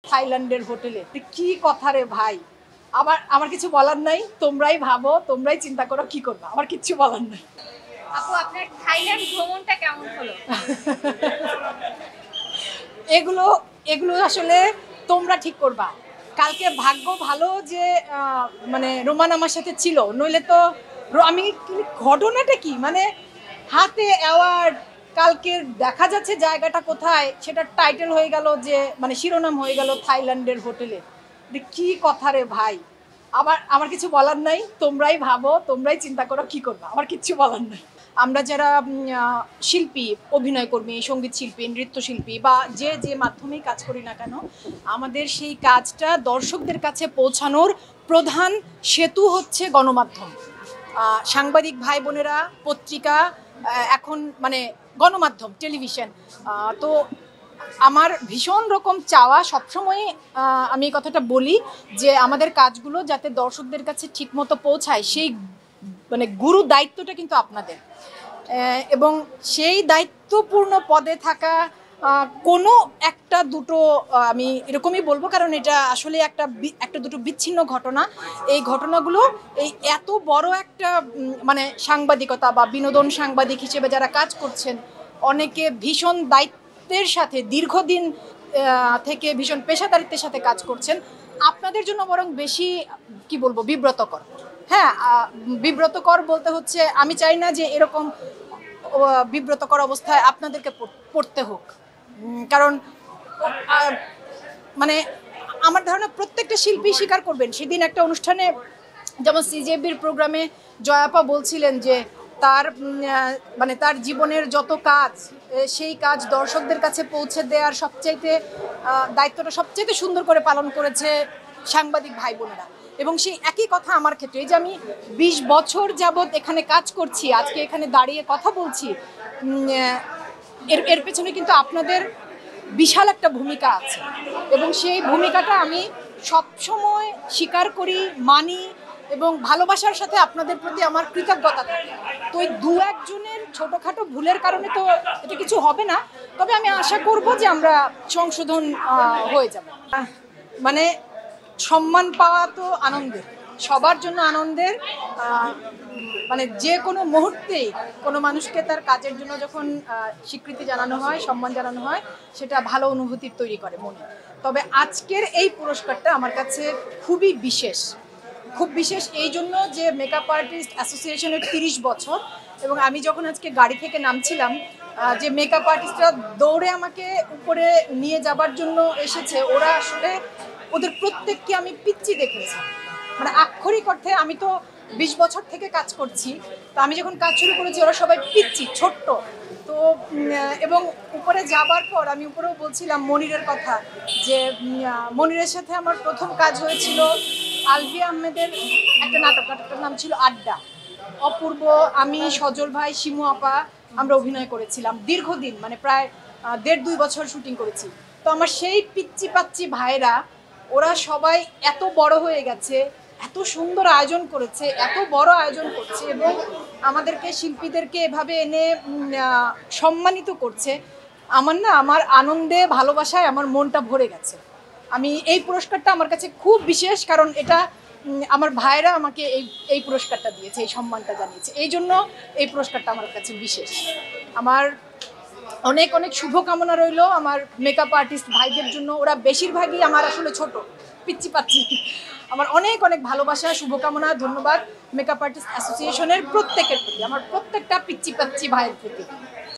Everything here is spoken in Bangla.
থাইল্যান্ডের হোটেলে। কি কথা রে ভাই, আমার কিছু বলার নাই, তোমরাই ভাবো, তোমরাই চিন্তা করো কি করবে, আমার কিচ্ছু বলার নাই। আপু আপনার থাইল্যান্ড ভ্রমণটা কেমন হলো? এগুলো এগুলো আসলে তোমরা ঠিক করবা। কালকে ভাগ্য ভালো যে মানে রোমান আমার সাথে ছিল, নইলে তো আমি ঘটনাটা কি মানে হাতে অ্যাওয়ার্ড, কালকে দেখা যাচ্ছে জায়গাটা কোথায়, সেটা টাইটেল হয়ে গেল যে মানে শিরোনাম হয়ে গেল থাইল্যান্ডের হোটেলে। কি কথা রে ভাই, আমার কিছু বলার নাই, তোমরাই ভাবো, তোমরাই চিন্তা করো কি করবে, আমার কিচ্ছু বলার নাই। আমরা যারা শিল্পী, অভিনয় কর্মী, সঙ্গীত শিল্পী, নৃত্যশিল্পী বা যে যে মাধ্যমেই কাজ করি না কেন, আমাদের সেই কাজটা দর্শকদের কাছে পৌঁছানোর প্রধান সেতু হচ্ছে গণমাধ্যম। সাংবাদিক ভাই বোনেরা, পত্রিকা, এখন মানে গণমাধ্যম, টেলিভিশন। তো আমার ভীষণ রকম চাওয়া সবসময়, আমি এই কথাটা বলি যে আমাদের কাজগুলো যাতে দর্শকদের কাছে ঠিকমতো পৌঁছায়, সেই মানে গুরু দায়িত্বটা কিন্তু আপনাদের। এবং সেই দায়িত্বপূর্ণ পদে থাকা কোনো একটা দুটো, আমি এরকমই বলবো, কারণ এটা আসলে একটা দুটো বিচ্ছিন্ন ঘটনা। এই ঘটনাগুলো এই এত বড় একটা মানে সাংবাদিকতা বা বিনোদন সাংবাদিক হিসেবে যারা কাজ করছেন, অনেকে ভীষণ দায়িত্বের সাথে দীর্ঘদিন থেকে ভীষণ পেশাদারিত্বের সাথে কাজ করছেন, আপনাদের জন্য বরং বেশি কি বলবো বিব্রতকর। হ্যাঁ, বিব্রতকর বলতে হচ্ছে আমি চাই না যে এরকম বিব্রতকর অবস্থায় আপনাদেরকে পড়তে হোক, কারণ মানে আমার ধারণা প্রত্যেকটা শিল্পী স্বীকার করবেন। সেদিন একটা অনুষ্ঠানে যেমন সিজেবির প্রোগ্রামে জয়াপা বলছিলেন যে তার মানে তার জীবনের যত কাজ, সেই কাজ দর্শকদের কাছে পৌঁছে দেওয়ার সবচাইতে দায়িত্বটা সবচাইতে সুন্দর করে পালন করেছে সাংবাদিক ভাই বোনেরা। এবং সেই একই কথা আমার ক্ষেত্রে, এই যে আমি 20 বছর যাবৎ এখানে কাজ করছি, আজকে এখানে দাঁড়িয়ে কথা বলছি, এর পেছনে কিন্তু আপনাদের বিশাল একটা ভূমিকা আছে, এবং সেই ভূমিকাটা আমি সবসময় স্বীকার করি, মানি, এবং ভালোবাসার সাথে আপনাদের প্রতি আমার কৃতজ্ঞতা থাকে। তো ওই দু একজনের ছোটোখাটো ভুলের কারণে তো এটা কিছু হবে না, তবে আমি আশা করব যে আমরা সংশোধন হয়ে যাব। মানে সম্মান পাওয়া তো আনন্দের, সবার জন্য আনন্দের। মানে যে কোনো মুহূর্তেই কোনো মানুষকে তার কাজের জন্য যখন স্বীকৃতি জানানো হয়, সম্মান জানানো হয়, সেটা ভালো অনুভূতি তৈরি করে মনে। তবে আজকের এই পুরস্কারটা আমার কাছে খুবই বিশেষ, খুব বিশেষ এই জন্য যে মেকআপ আর্টিস্ট অ্যাসোসিয়েশনের 30 বছর, এবং আমি যখন আজকে গাড়ি থেকে নামছিলাম, যে মেকআপ আর্টিস্টরা দৌড়ে আমাকে উপরে নিয়ে যাবার জন্য এসেছে, ওরা আসলে ওদের প্রত্যেককে আমি পিচ্চি দেখেছি, মানে আক্ষরিক অর্থে। আমি তো 20 বছর থেকে কাজ করছি, তো আমি যখন কাজ শুরু করেছি ওরা সবাই পিচ্চি, ছোট্ট। তো এবং উপরে যাবার পর আমি উপরেও বলছিলাম মনিরের কথা, যে মনিরের সাথে আমার প্রথম কাজ হয়েছিল আলভি আহমেদের একটা নাটকটার নাম ছিল আড্ডা। অপূর্ব, আমি, সজল ভাই, শিমু আপা, আমরা অভিনয় করেছিলাম দীর্ঘদিন, মানে প্রায় 1.5-2 বছর শুটিং করেছি। তো আমার সেই পিচ্চি পাচ্চি ভাইরা, ওরা সবাই এত বড় হয়ে গেছে, এত সুন্দর আয়োজন করেছে, এত বড় আয়োজন করছে, এবং আমাদেরকে শিল্পীদেরকে এভাবে এনে সম্মানিত করছে। আমার আনন্দে, ভালোবাসায় আমার মনটা ভরে গেছে। আমি এই পুরস্কারটা আমার কাছে খুব বিশেষ, কারণ এটা আমার ভাইরা আমাকে এই পুরস্কারটা দিয়েছে, এই সম্মানটা জানিয়েছে, এই জন্য এই পুরস্কারটা আমার কাছে বিশেষ। আমার অনেক অনেক শুভকামনা রইল আমার মেকআপ আর্টিস্ট ভাইদের জন্য। ওরা বেশিরভাগই আমার আসলে ছোট পিচ্চি পাচ্ছি। আমার অনেক অনেক ভালোবাসা, শুভকামনা, ধন্যবাদ মেকআপ আর্টিস্ট অ্যাসোসিয়েশনের প্রত্যেকের প্রতি, আমার প্রত্যেকটা পিচ্চি পাচ্ছি ভাইয়ের প্রতি।